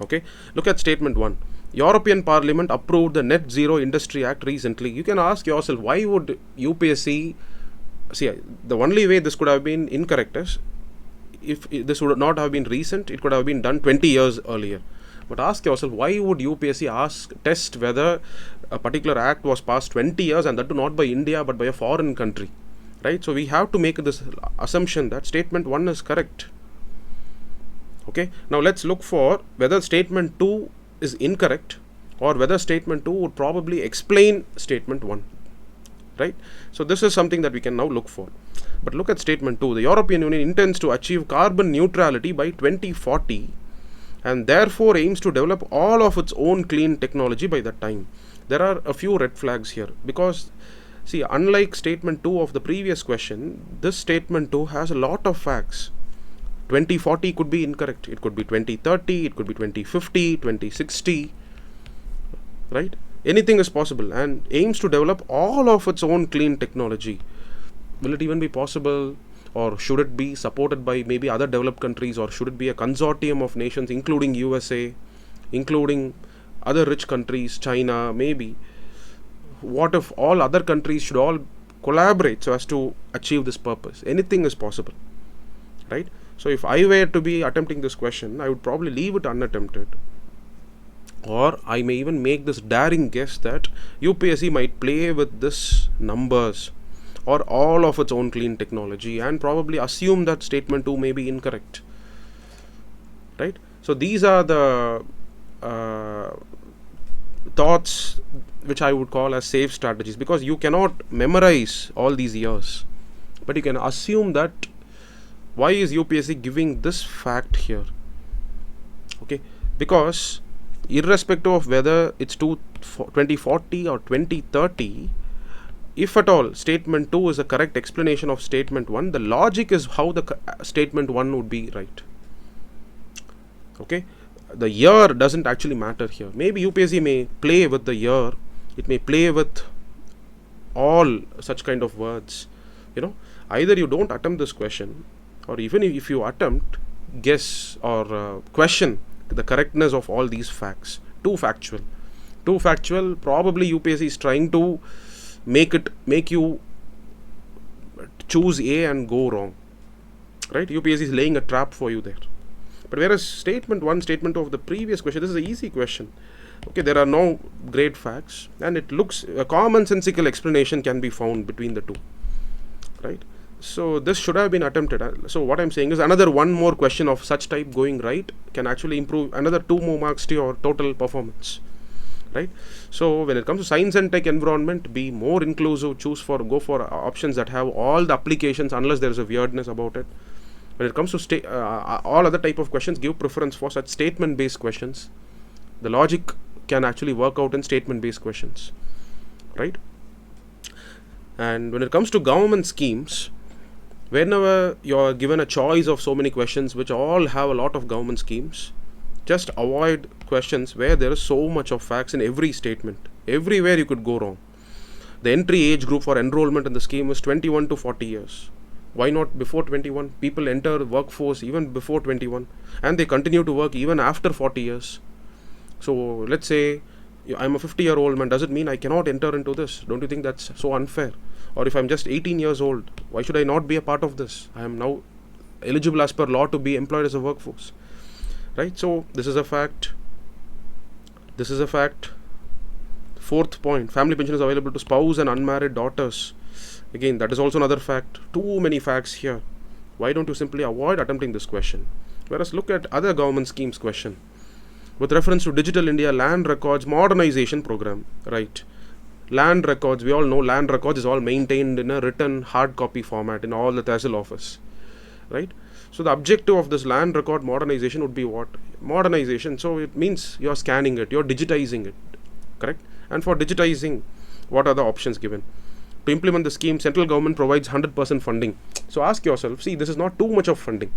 Okay, look at statement 1. European Parliament approved the Net Zero Industry Act recently. You can ask yourself, why would UPSC... See, the only way this could have been incorrect is, if this would not have been recent, it could have been done 20 years earlier. But ask yourself, why would UPSC test whether a particular act was passed 20 years, and that not by India but by a foreign country, right? So we have to make this assumption that statement 1 is correct. Okay, now let's look for whether statement 2 is incorrect, or whether statement 2 would probably explain statement 1. Right? So this is something that we can now look for. But look at statement 2. The European Union intends to achieve carbon neutrality by 2040, and therefore aims to develop all of its own clean technology by that time. There are a few red flags here, because see, unlike statement 2 of the previous question, this statement 2 has a lot of facts. 2040 could be incorrect. It could be 2030, it could be 2050, 2060, right? Anything is possible, and aims to develop all of its own clean technology. Will it even be possible, or should it be supported by maybe other developed countries, or should it be a consortium of nations including USA, including other rich countries, China, maybe? What if all other countries should all collaborate so as to achieve this purpose? Anything is possible, right? So if I were to be attempting this question, I would probably leave it unattempted. Or I may even make this daring guess that UPSC might play with this numbers or all of its own clean technology, and probably assume that statement 2 may be incorrect. Right? So these are the thoughts which I would call as safe strategies, because you cannot memorize all these years, but you can assume that why is UPSC giving this fact here? Okay, because irrespective of whether it's 2040 or 2030, if at all statement 2 is a correct explanation of statement 1, the logic is how the statement 1 would be right. Okay, the year doesn't actually matter here. Maybe UPSC may play with the year, it may play with all such kind of words. Either you don't attempt this question, or even if you attempt, guess or question the correctness of all these facts. Too factual, probably UPSC is trying to make you choose A and go wrong, right? UPSC is laying a trap for you there. But whereas statement 1, statement 2 of the previous question, this is an easy question. Okay, there are no great facts, and it looks a commonsensical explanation can be found between the two, right? So this should have been attempted. So what I'm saying is another one more question of such type going right can actually improve another 2 more marks to your total performance, right? So when it comes to science and tech environment, be more inclusive, go for options that have all the applications unless there is a weirdness about it. When it comes to all other type of questions, give preference for such statement based questions. The logic can actually work out in statement based questions, right? And when it comes to government schemes, whenever you are given a choice of so many questions which all have a lot of government schemes, just avoid questions where there is so much of facts in every statement. Everywhere you could go wrong. The entry age group for enrollment in the scheme is 21 to 40 years. Why not before 21? People enter workforce even before 21 and they continue to work even after 40 years. So let's say I'm a 50-year-old man, does it mean I cannot enter into this? Don't you think that's so unfair? Or if I'm just 18 years old, why should I not be a part of this? I am now eligible as per law to be employed as a workforce, right? So this is a fact. Fourth point, family pension is available to spouse and unmarried daughters. Again, that is also another fact. Too many facts here. Why don't you simply avoid attempting this question? Whereas look at other government schemes question. With reference to Digital India Land Records Modernization Program, right? Land records, we all know land records is all maintained in a written hard copy format in all the Tehsil office, right? So the objective of this land record modernization would be what? Modernization, so it means you're scanning it, you're digitizing it, correct? And for digitizing, what are the options given? To implement the scheme, central government provides 100% funding. So ask yourself, see, this is not too much of funding.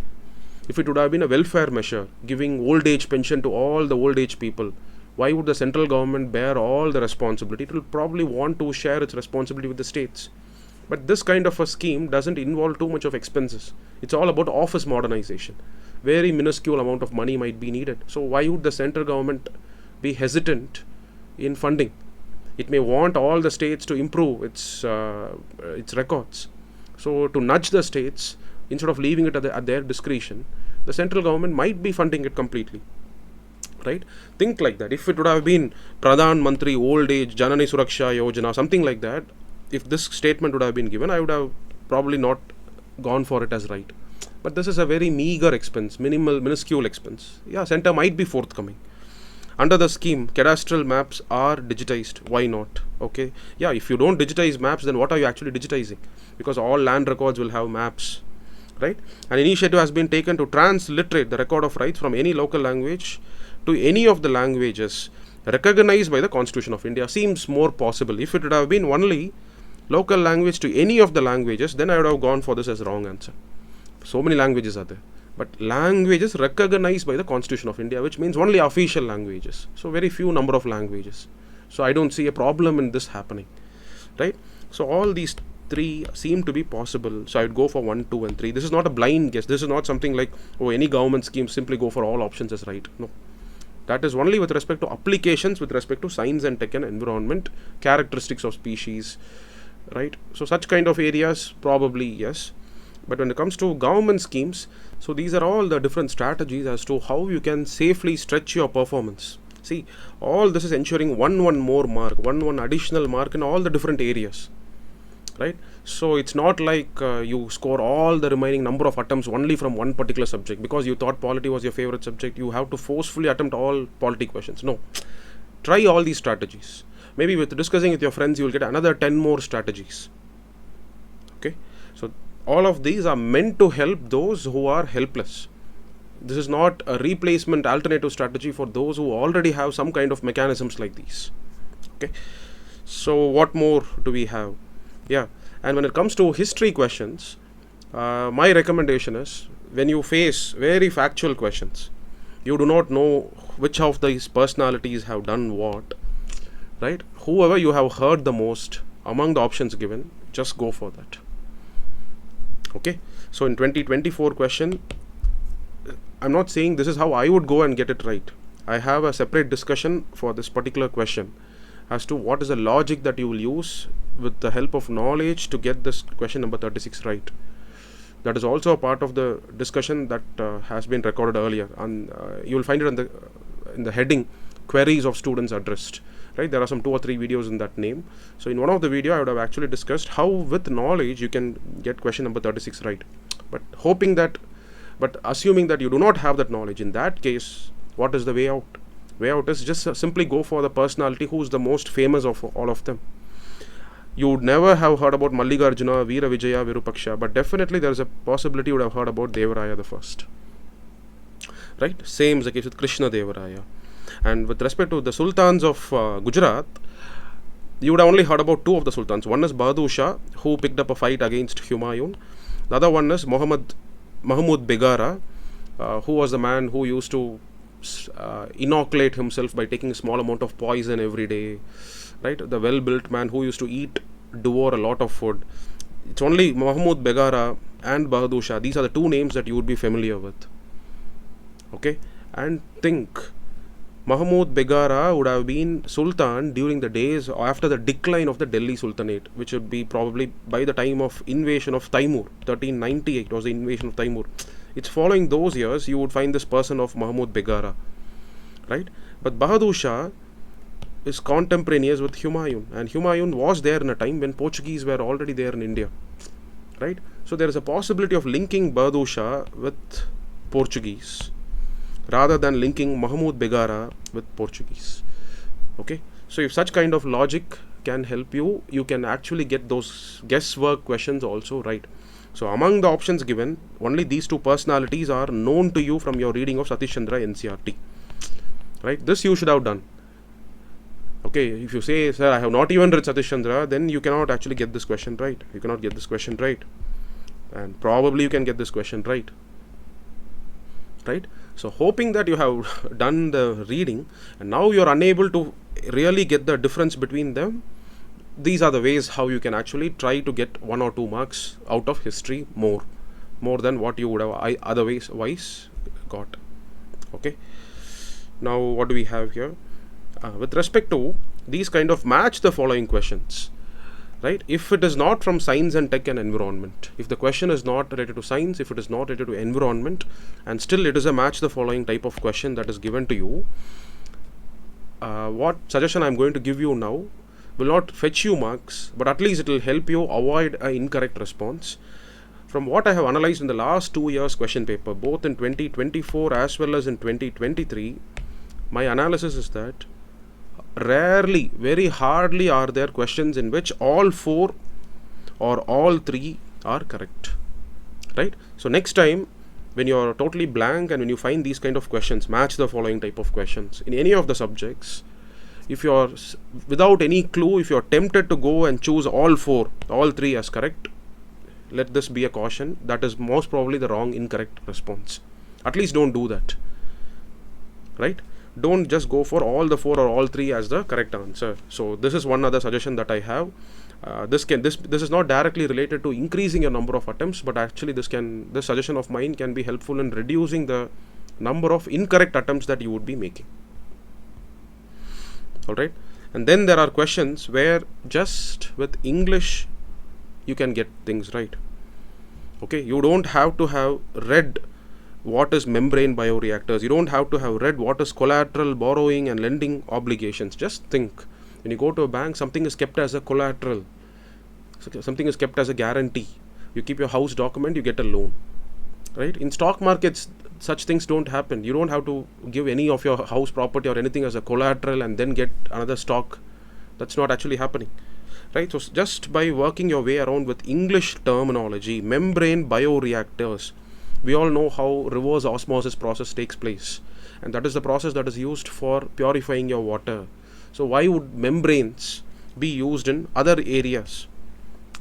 If it would have been a welfare measure, giving old age pension to all the old age people, why would the central government bear all the responsibility? It will probably want to share its responsibility with the states. But this kind of a scheme doesn't involve too much of expenses. It's all about office modernization. Very minuscule amount of money might be needed. So why would the central government be hesitant in funding? It may want all the states to improve its records. So to nudge the states, instead of leaving it at their discretion, the central government might be funding it completely. Right? Think like that. If it would have been Pradhan Mantri Old Age Janani Suraksha Yojana, something like that, if this statement would have been given, I would have probably not gone for it as right. But this is a very meager expense, minuscule expense. Yeah, center might be forthcoming. Under the scheme, cadastral maps are digitized. Why not? Okay. Yeah, if you don't digitize maps, then what are you actually digitizing? Because all land records will have maps. Right? An initiative has been taken to transliterate the record of rights from any local language to any of the languages recognized by the Constitution of India. Seems more possible. If it would have been only local language to any of the languages, then I would have gone for this as wrong answer. So many languages are there. But languages recognized by the Constitution of India, which means only official languages. So very few number of languages. So I don't see a problem in this happening. Right? So all these 3 seem to be possible. So I would go for 1, 2 and 3. This is not a blind guess. This is not something like, oh, any government scheme, simply go for all options as right. No. That is only with respect to applications, with respect to science and tech and environment, characteristics of species, right? So such kind of areas, probably yes. But when it comes to government schemes, so these are all the different strategies as to how you can safely stretch your performance. See, all this is ensuring one more mark, one additional mark in all the different areas, right? So it's not like you score all the remaining number of attempts only from one particular subject because you thought polity was your favorite subject. You have to forcefully attempt all polity questions. No, try all these strategies. Maybe with discussing with your friends, you will get another 10 more strategies. Okay, so all of these are meant to help those who are helpless. This is not a replacement alternative strategy for those who already have some kind of mechanisms like these. Okay, so what more do we have? Yeah, and when it comes to history questions, my recommendation is, when you face very factual questions, you do not know which of these personalities have done what, right? Whoever you have heard the most among the options given, just go for that. Okay, so in 2024 question, I'm not saying this is how I would go and get it right. I have a separate discussion for this particular question as to what is the logic that you will use with the help of knowledge to get this question number 36 right. That is also a part of the discussion that has been recorded earlier, and you will find it in the heading queries of students addressed. Right, there are some 2 or 3 videos in that name. So in one of the video I would have actually discussed how with knowledge you can get question number 36 right. But assuming that you do not have that knowledge, in that case, what is the way out? Way out is just simply go for the personality who is the most famous of all of them. You would never have heard about Mallikarjuna, Veera Vijaya, Virupaksha, but definitely there is a possibility you would have heard about Devaraya the First. Right? Same is the case with Krishna Devaraya. And with respect to the sultans of Gujarat, you would have only heard about 2 of the sultans. One is Bahadur Shah, who picked up a fight against Humayun. The other one is Mahmud Begara, who was the man who used to inoculate himself by taking a small amount of poison every day. Right, the well-built man who used to devour a lot of food. It's only Mahmud Begara and Bahadur Shah. These are the 2 names that you would be familiar with. Okay, and think, Mahmud Begara would have been Sultan during the days after the decline of the Delhi Sultanate, which would be probably by the time of invasion of Taimur. 1398 was the invasion of Taimur. It's following those years you would find this person of Mahmud Begara. Right, but Bahadur Shah is contemporaneous with Humayun, and Humayun was there in a time when Portuguese were already there in India. Right, so there is a possibility of linking Bahadur Shah with Portuguese rather than linking Mahmud Begara with Portuguese. Okay, so if such kind of logic can help you, you can actually get those guesswork questions also right. So among the options given, only these 2 personalities are known to you from your reading of Satish Chandra NCRT. Right, this you should have done. Okay, if you say, sir, I have not even read Satish Chandra, then you cannot actually get this question right. You cannot get this question right. And probably you can get this question right. Right? So hoping that you have done the reading and now you are unable to really get the difference between them, these are the ways how you can actually try to get 1 or 2 marks out of history more than what you would have otherwise got. Okay. Now what do we have here? With respect to these kind of match the following questions, right? If it is not from science and tech and environment, if the question is not related to science, if it is not related to environment, and still it is a match the following type of question that is given to you, what suggestion I am going to give you now will not fetch you marks, but at least it will help you avoid an incorrect response. From what I have analyzed in the last 2 years question paper, both in 2024 as well as in 2023, my analysis is that rarely, very hardly are there questions in which all 4 or all 3 are correct. Right? So next time when you are totally blank and when you find these kind of questions, match the following type of questions in any of the subjects, if you are without any clue, if you are tempted to go and choose all 4, all 3 as correct, let this be a caution. That is most probably the wrong, incorrect response. At least don't do that. Right? Don't just go for all the 4 or all 3 as the correct answer. So this is one other suggestion that I have. This is not directly related to increasing your number of attempts, but actually this suggestion of mine can be helpful in reducing the number of incorrect attempts that you would be making. Alright, and then there are questions where just with English you can get things right. Okay, you don't have to have read what is membrane bioreactors. You don't have to have read what is collateral, borrowing and lending obligations. Just think, when you go to a bank, something is kept as a collateral, something is kept as a guarantee. You keep your house document, you get a loan. Right? In stock markets, such things don't happen. You don't have to give any of your house property or anything as a collateral and then get another stock. That's not actually happening. Right? So just by working your way around with English terminology, membrane bioreactors, We all know how reverse osmosis process takes place, and that is the process that is used for purifying your water. So why would membranes be used in other areas?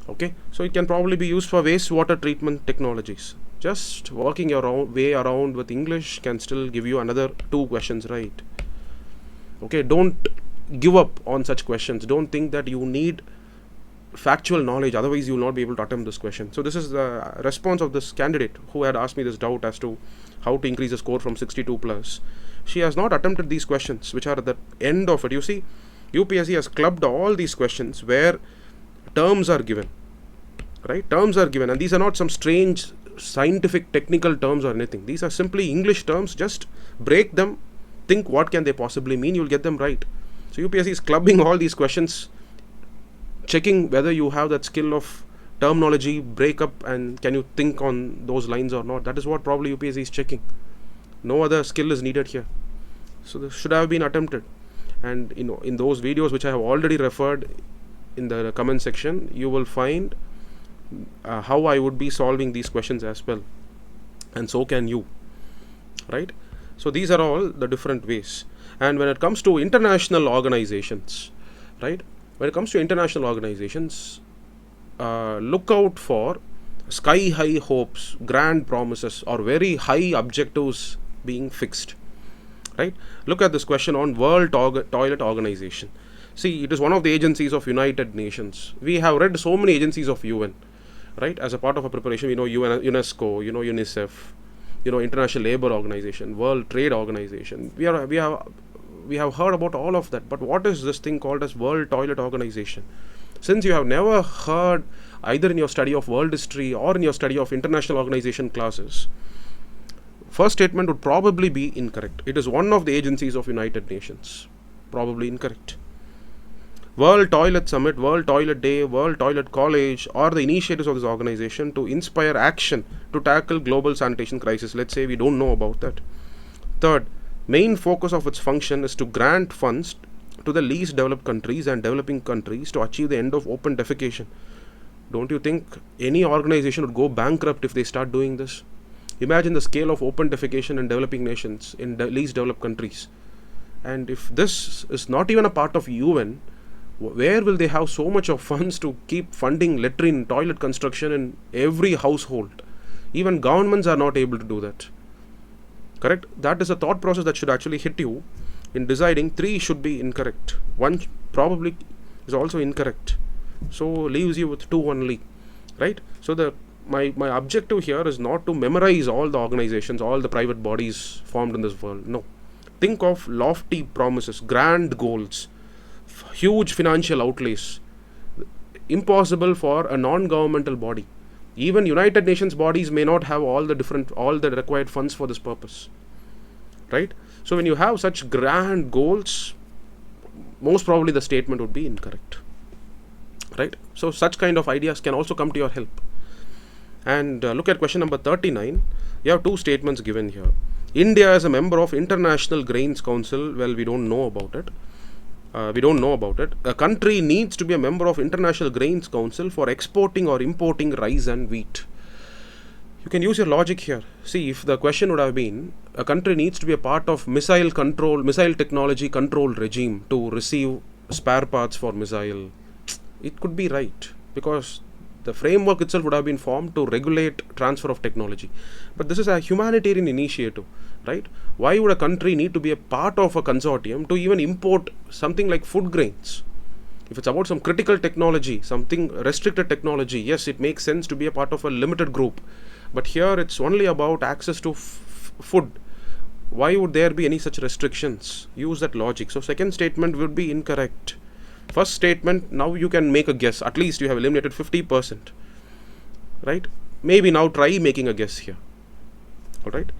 Okay, so it can probably be used for wastewater treatment technologies. Just working your way around with English can still give you another 2 questions right. Okay, don't give up on such questions. Don't think that you need factual knowledge, otherwise you will not be able to attempt this question. So this is the response of this candidate who had asked me this doubt as to how to increase the score from 62 plus. She has not attempted these questions which are at the end of it. You see, UPSC has clubbed all these questions where terms are given, right? Terms are given, and these are not some strange scientific technical terms or anything. These are simply English terms. Just break them, think what can they possibly mean, you'll get them right. So UPSC is clubbing all these questions, checking whether you have that skill of terminology breakup and can you think on those lines or not. That is what probably UPSC is checking. No other skill is needed here. So this should have been attempted. And in those videos which I have already referred in the comment section, you will find how I would be solving these questions as well, and so can you, right? So these are all the different ways. And when it comes to international organizations, right, when it comes to international organizations, look out for sky high hopes, grand promises, or very high objectives being fixed, right? Look at this question on World Toilet Organization. See, it is one of the agencies of United Nations. We have read so many agencies of UN, right? As a part of our preparation, we know UNESCO, UNICEF, International Labour Organization, World Trade Organization. We have heard about all of that. But what is this thing called as World Toilet Organization? Since you have never heard either in your study of world history or in your study of international organization classes, first statement would probably be incorrect. It is one of the agencies of United Nations. Probably incorrect. World Toilet Summit, World Toilet Day, World Toilet College are the initiatives of this organization to inspire action to tackle global sanitation crisis. Let's say we don't know about that. Third, main focus of its function is to grant funds to the least developed countries and developing countries to achieve the end of open defecation. Don't you think any organization would go bankrupt if they start doing this? Imagine the scale of open defecation in developing nations, in the least developed countries. And if this is not even a part of UN, where will they have so much of funds to keep funding latrine, toilet construction in every household? Even governments are not able to do that. Correct? That is a thought process that should actually hit you in deciding 3 should be incorrect. 1 probably is also incorrect. So leaves you with 2 only. Right? So my objective here is not to memorize all the organizations, all the private bodies formed in this world. No. Think of lofty promises, grand goals, huge financial outlays, impossible for a non-governmental body. Even United Nations bodies may not have all the required funds for this purpose, right? So when you have such grand goals, most probably the statement would be incorrect, right? So such kind of ideas can also come to your help. And look at question number 39. You have 2 statements given here. India is a member of International Grains Council. Well, we don't know about it. A country needs to be a member of International Grains Council for exporting or importing rice and wheat. You can use your logic here. See, if the question would have been, a country needs to be a part of missile technology control regime to receive spare parts for missile, it could be right, because the framework itself would have been formed to regulate transfer of technology. But this is a humanitarian initiative, right? Why would a country need to be a part of a consortium to even import something like food grains? If it's about some critical technology, something restricted technology, yes, it makes sense to be a part of a limited group. But here it's only about access to food. Why would there be any such restrictions? Use that logic. So second statement would be incorrect. First statement, now you can make a guess. At least you have eliminated 50%. Right? Maybe now try making a guess here. Alright?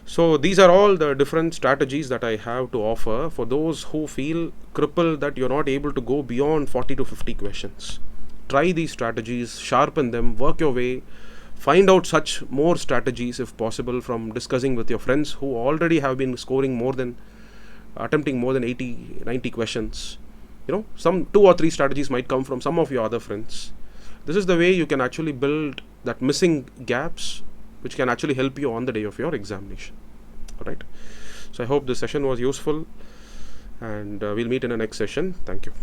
So these are all the different strategies that I have to offer for those who feel crippled that you're not able to go beyond 40 to 50 questions. Try these strategies, sharpen them, work your way, find out such more strategies if possible from discussing with your friends who already have been attempting more than 80, 90 questions. Some 2 or 3 strategies might come from some of your other friends. This is the way you can actually build that missing gaps which can actually help you on the day of your examination. Alright, so I hope this session was useful, and we'll meet in the next session. Thank you.